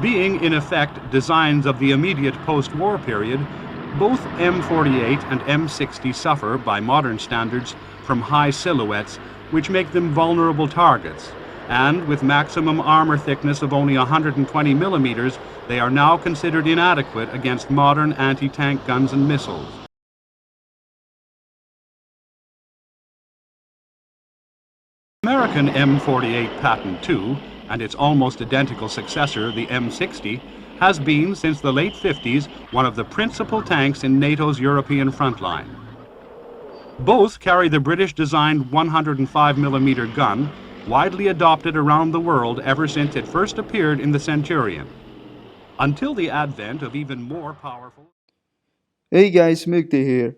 Being, in effect, designs of the immediate post-war period, both M48 and M60 suffer, by modern standards, from high silhouettes, which make them vulnerable targets, and with maximum armor thickness of only 120 millimeters, they are now considered inadequate against modern anti-tank guns and missiles. American M48 Patent II, and its almost identical successor, the M60, has been, since the late 50s, one of the principal tanks in NATO's European front line. Both carry the British-designed 105mm gun, widely adopted around the world ever since it first appeared in the Centurion. Until the advent of even more powerful... Hey guys, Mukti here.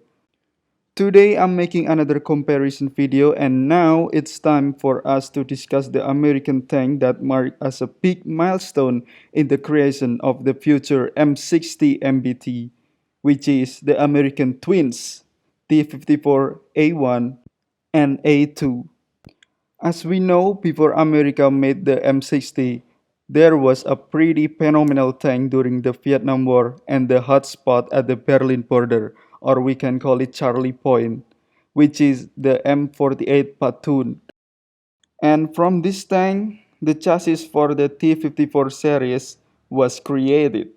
Today I'm making another comparison video, and now it's time for us to discuss the American tank that marked as a big milestone in the creation of the future M60 MBT, which is the American twins T-54A1 and A2. As we know, before America made the M60, there was a pretty phenomenal tank during the Vietnam War and the hotspot at the Berlin border, or we can call it Charlie Point, which is the M48 platoon. And from this tank, the chassis for the T-54 series was created.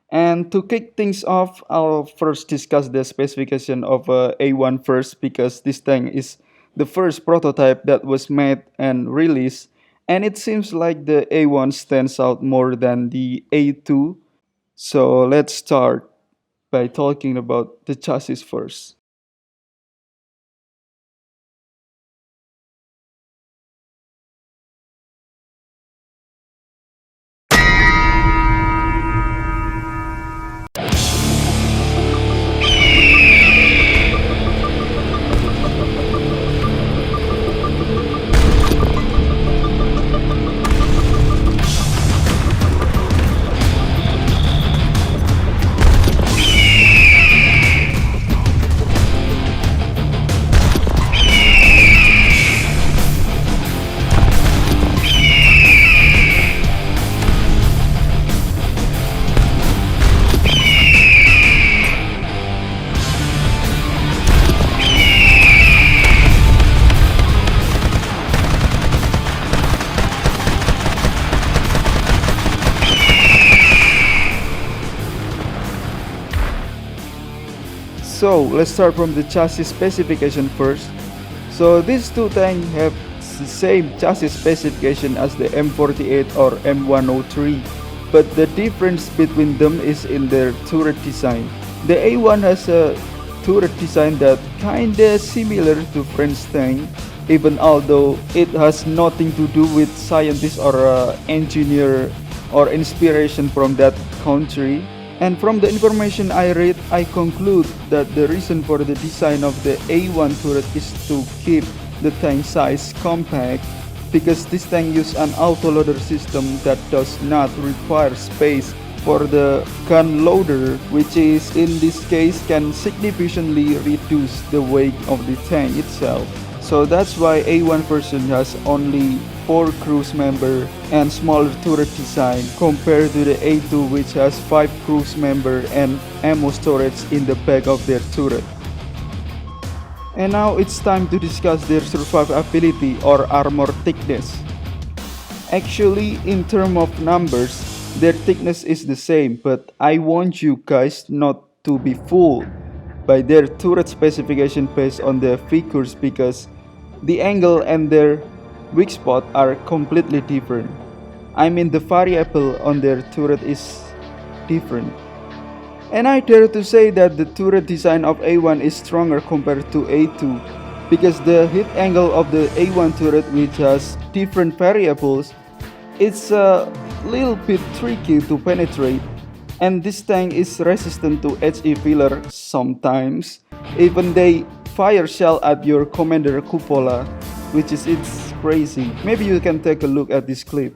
And to kick things off, I'll first discuss the specification of A1 first, because this tank is the first prototype that was made and released, and it seems like the A1 stands out more than the A2. So let's start by talking about the chassis first. So let's start from the chassis specification first. So these two tanks have the same chassis specification as the M48 or M103, but the difference between them is in their turret design. The A1 has a turret design that kinda similar to French tank, even although it has nothing to do with scientists or engineer or inspiration from that country. And from the information I read, I conclude that the reason for the design of the A1 turret is to keep the tank size compact, because this tank uses an autoloader system that does not require space for the gun loader, which is in this case can significantly reduce the weight of the tank itself. So that's why A1 version has only 4 cruise member and smaller turret design compared to the A2, which has 5 cruise member and ammo storage in the back of their turret. And now it's time to discuss their survivability or armor thickness. Actually, in terms of numbers, their thickness is the same, but I want you guys not to be fooled by their turret specification based on their figures, because the angle and their weak spot are completely different. I mean, the variable on their turret is different. And I dare to say that the turret design of A1 is stronger compared to A2, because the hit angle of the A1 turret, which has different variables, it's a little bit tricky to penetrate. And this tank is resistant to HE filler sometimes, even they fire shell at your commander cupola, which is it's crazy. Maybe you can take a look at this clip.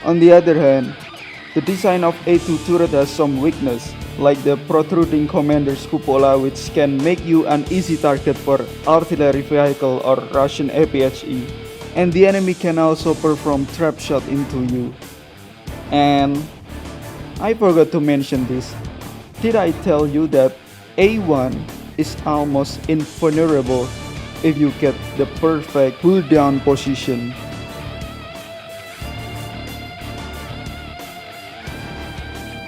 On the other hand, the design of A2 turret has some weakness, like the protruding commander's cupola, which can make you an easy target for artillery vehicle or Russian APHE, and the enemy can also perform trap shot into you. And I forgot to mention this. Did I tell you that A1 is almost invulnerable if you get the perfect pull down position?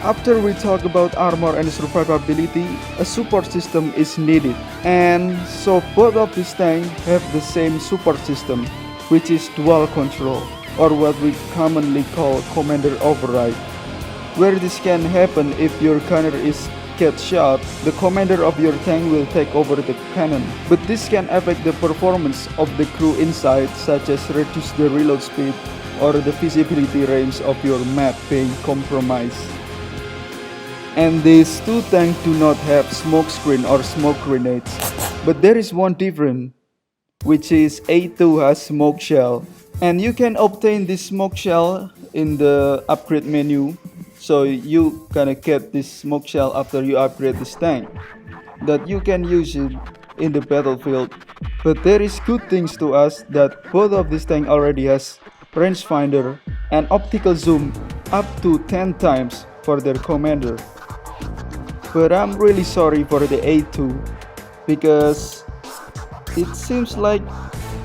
After we talk about armor and survivability, a support system is needed. And so both of these tanks have the same support system, which is dual control, or what we commonly call commander override. Where this can happen if your gunner is get shot, the commander of your tank will take over the cannon. But this can affect the performance of the crew inside, such as reduce the reload speed or the visibility range of your map being compromised. And these two tanks do not have smoke screen or smoke grenades. But there is one difference, which is A2 has smoke shell. And you can obtain this smoke shell in the upgrade menu. So you gonna get this smoke shell after you upgrade this tank, that you can use it in the battlefield. But there is good things to us that both of these tanks already has rangefinder and optical zoom up to 10 times for their commander. But I'm really sorry for the A2 because it seems like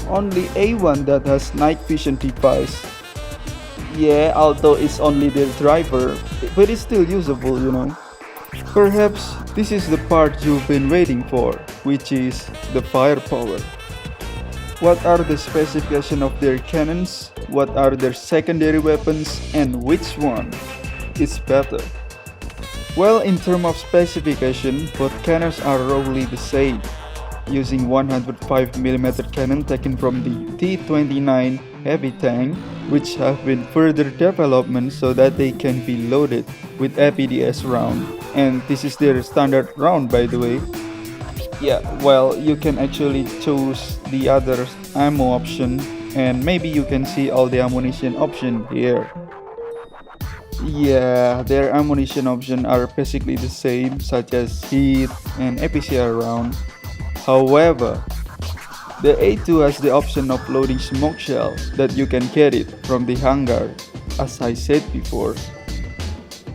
only A1 that has night vision device. Yeah, although it's only their driver, but it's still usable, you know. Perhaps this is the part you've been waiting for, which is the firepower. What are the specifications of their cannons? What are their secondary weapons? And which one is better? Well, in terms of specification, both cannons are roughly the same, using 105mm cannon taken from the T-29 heavy tank, which have been further development so that they can be loaded with APDS round. And this is their standard round, by the way. Yeah, well, you can actually choose the other ammo option, and maybe you can see all the ammunition option here. Yeah, their ammunition options are basically the same, such as heat and APCR round. However, the A2 has the option of loading smoke shell that you can get it from the hangar, as I said before.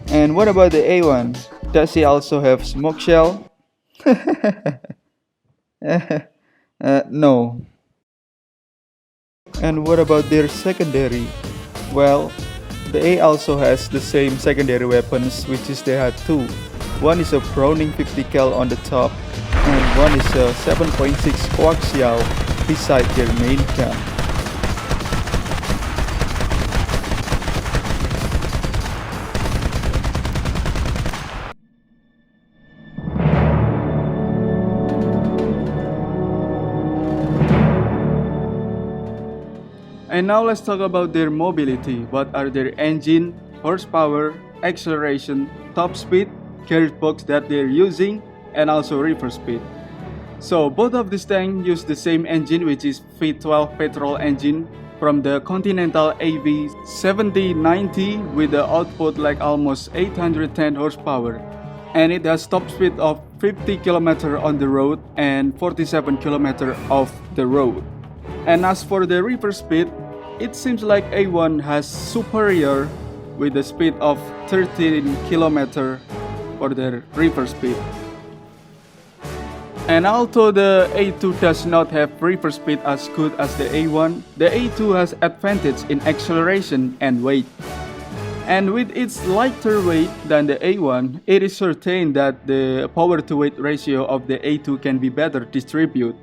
And what about the A1? Does he also have smoke shell? No. And what about their secondary? Well, the A also has the same secondary weapons, which is they had two. One is a Browning 50 cal on the top, and one is a 7.6 coaxial beside their main gun. And now let's talk about their mobility. What are their engine, horsepower, acceleration, top speed, gearbox that they're using, and also reverse speed. So both of these tanks use the same engine, which is V12 petrol engine from the Continental AV 7090 with the output like almost 810 horsepower. And it has top speed of 50 km on the road and 47 km off the road. And as for the reverse speed, it seems like A1 has superior with the speed of 13 km for their reverse speed. And although the A2 does not have reverse speed as good as the A1, the A2 has advantage in acceleration and weight. And with its lighter weight than the A1, it is certain that the power to weight ratio of the A2 can be better distributed.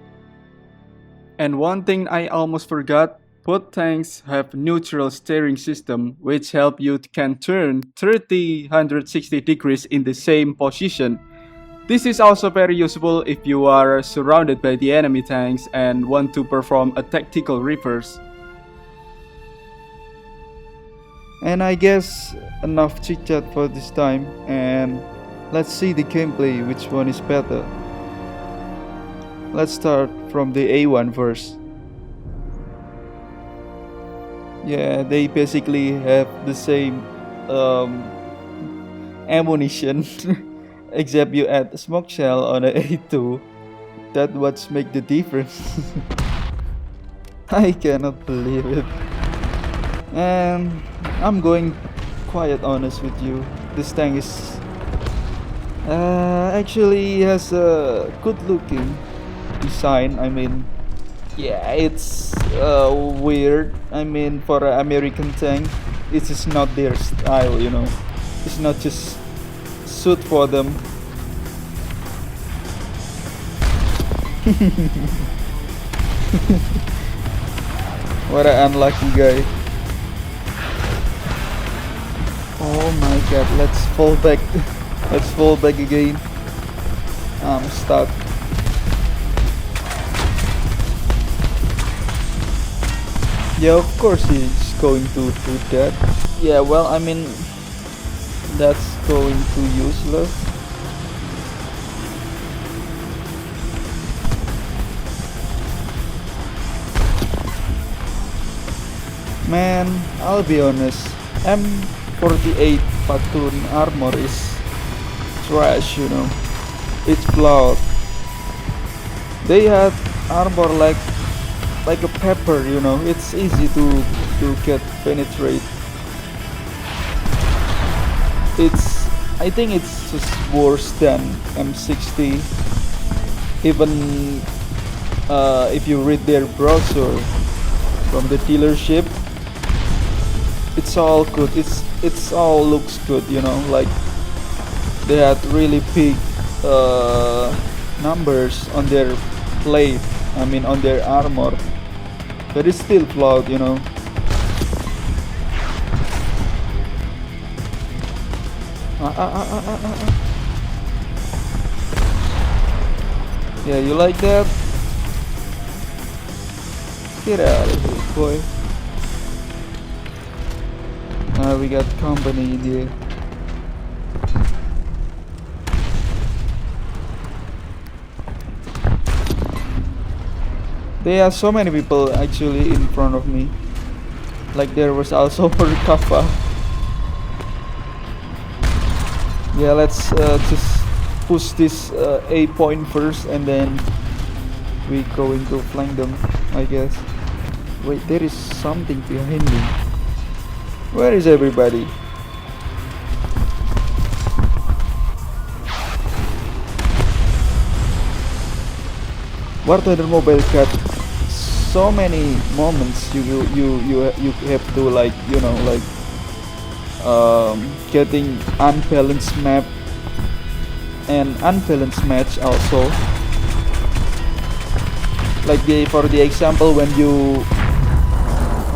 And one thing I almost forgot, both tanks have neutral steering system, which help you can turn 160 degrees in the same position. This is also very useful if you are surrounded by the enemy tanks and want to perform a tactical reverse. And I guess enough chit chat for this time, and let's see the gameplay, which one is better. Let's start from the A1 first. Yeah, they basically have the same um, ammunition, except you add a smoke shell on a A2. That what's make the difference. I cannot believe it. And I'm going quite honest with you. This tank is actually has a good looking design. I mean, yeah, it's weird. I mean, for an American tank, it is not their style, you know. It's not just suit for them. What an unlucky guy. Oh my god, let's fall back. Let's fall back again. I'm stuck. Yeah, of course he's going to do that. Yeah, well, I mean, that's going to useless. Man, I'll be honest. M48 platoon armor is trash, you know. It's flawed. They had armor like a pepper, you know. It's easy to get penetrate. It's I think it's just worse than M60. Even if you read their brochure from the dealership, it's all good. It's all looks good, you know. Like they had really big numbers on their plate. I mean, on their armor, but it's still flawed, you know. Yeah, you like that? Get out of here, boy. We got company in here. There are so many people actually in front of me. Like there was also Kappa. Yeah, let's just push this A point first, and then we going to flank them, I guess. Wait, there is something behind me. Where is everybody? War Thunder Mobile got so many moments you have to, like, you know, like getting unbalanced map and unbalanced match also. Like for the example, when you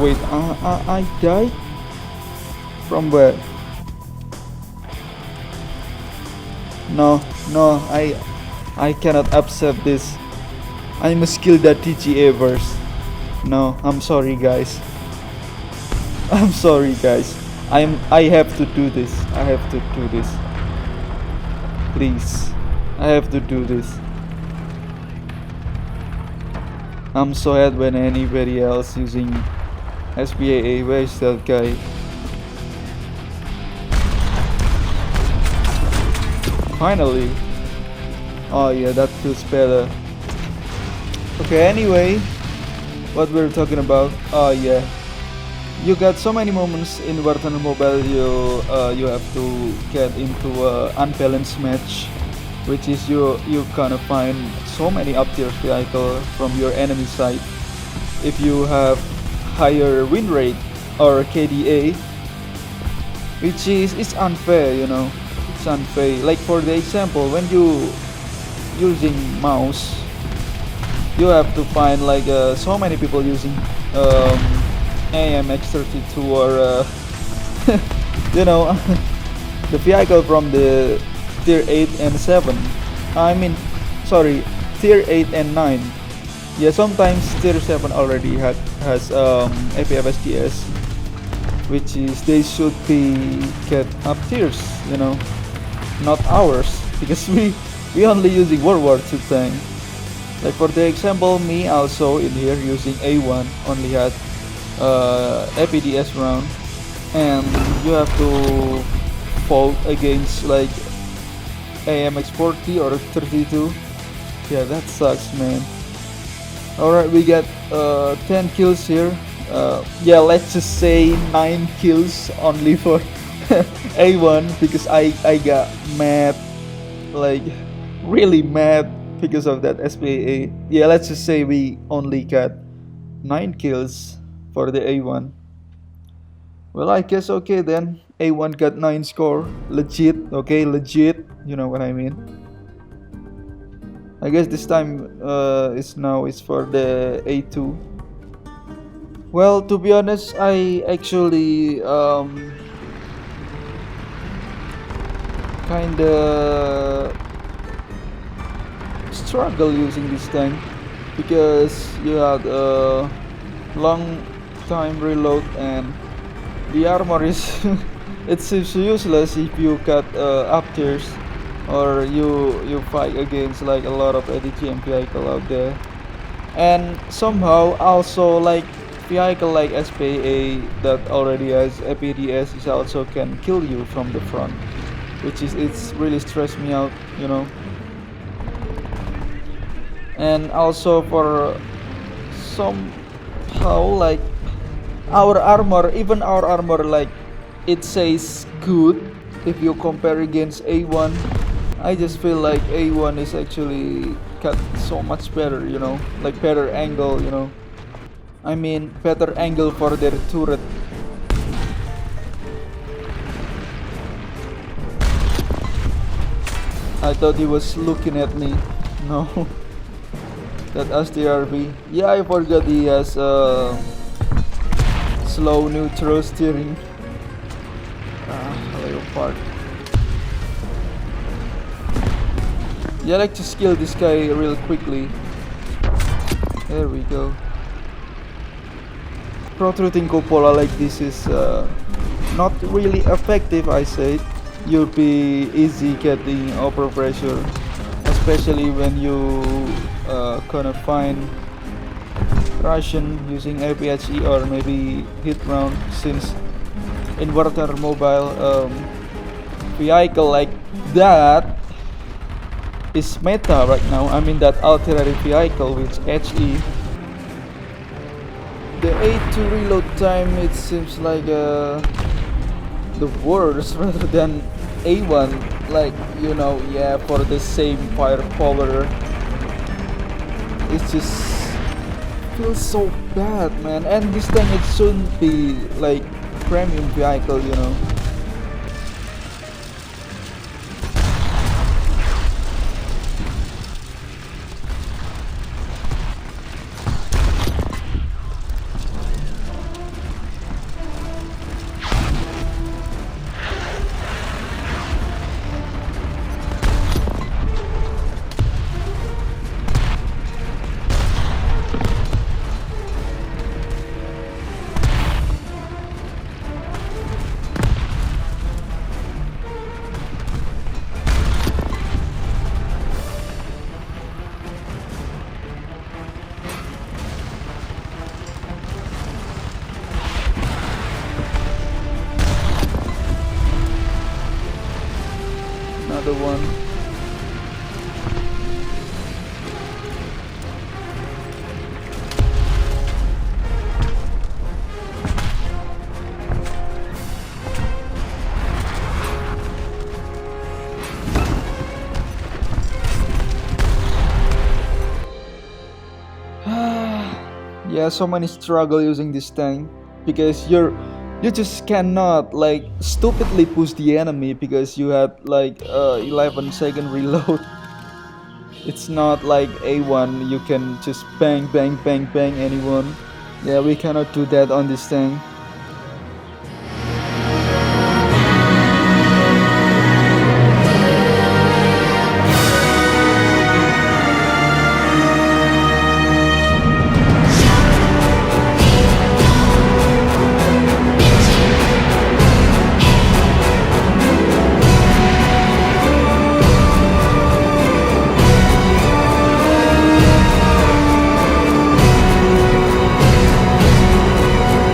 wait, I died from where? No, I cannot accept this. I must kill that TGA verse. No, I'm sorry guys. I'm sorry guys. I have to do this. I have to do this. Please. I have to do this. I'm so sad when anybody else using SPAA. Where is that guy? Finally. Oh yeah, that feels better. Okay, anyway, what we're talking about? Oh yeah, you got so many moments in War Thunder Mobile. You have to get into a unbalanced match, which is you gonna find so many up tier vehicle from your enemy side. If you have higher win rate or KDA, which is it's unfair, you know. It's unfair. Like for the example, when you using mouse, you have to find like so many people using AMX32 or you know, the vehicle from the tier 8 and 7. I mean, sorry, tier 8 and 9. Yeah, sometimes tier 7 already has APFSDS, which is they should be get up tiers, you know, not ours, because we only using World War II tank. Like for the example, me also in here using A1 only had APDS round, and you have to fight against like AMX 40 or 32. Yeah, that sucks, man. Alright, we got 10 kills here. Yeah, let's just say 9 kills only for A1 because I got mad, like really mad because of that SPAA. Yeah, let's just say we only got 9 kills for the A1. Well, I guess okay then. A1 got 9 score. Legit, okay, legit. You know what I mean. I guess this time is for the A2. Well, to be honest, I actually kinda struggle using this tank because you had a long time reload and the armor is it seems useless if you cut up tiers or you fight against like a lot of ADGM vehicle out there, and somehow also like vehicle like SPA that already has APDS is also can kill you from the front, which is it's really stressed me out, you know. And also for somehow like our armor, even our armor, like it says good if you compare against A1. I just feel like A1 is actually got so much better, you know, like better angle, you know. I mean better angle for their turret. I thought he was looking at me. No. That STRB. Yeah, I forgot he has slow neutral steering. Leopard. Yeah, I like to skill this guy real quickly. There we go. Protruding cupola like this is not really effective, I say. You'll be easy getting over pressure, especially when you gonna find Russian using APHE or maybe hit round, since inverter mobile vehicle like that is meta right now. I mean that artillery vehicle which HE. The A2 reload time, it seems like the worst rather than A1, like, you know, yeah, for the same firepower. It just feels so bad, man. And this time it shouldn't be like premium vehicle, you know. Another one. Yeah, so many struggle using this tank because you just cannot like stupidly push the enemy because you had like 11-second reload. It's not like A1 you can just bang bang bang bang anyone. Yeah, we cannot do that on this tank.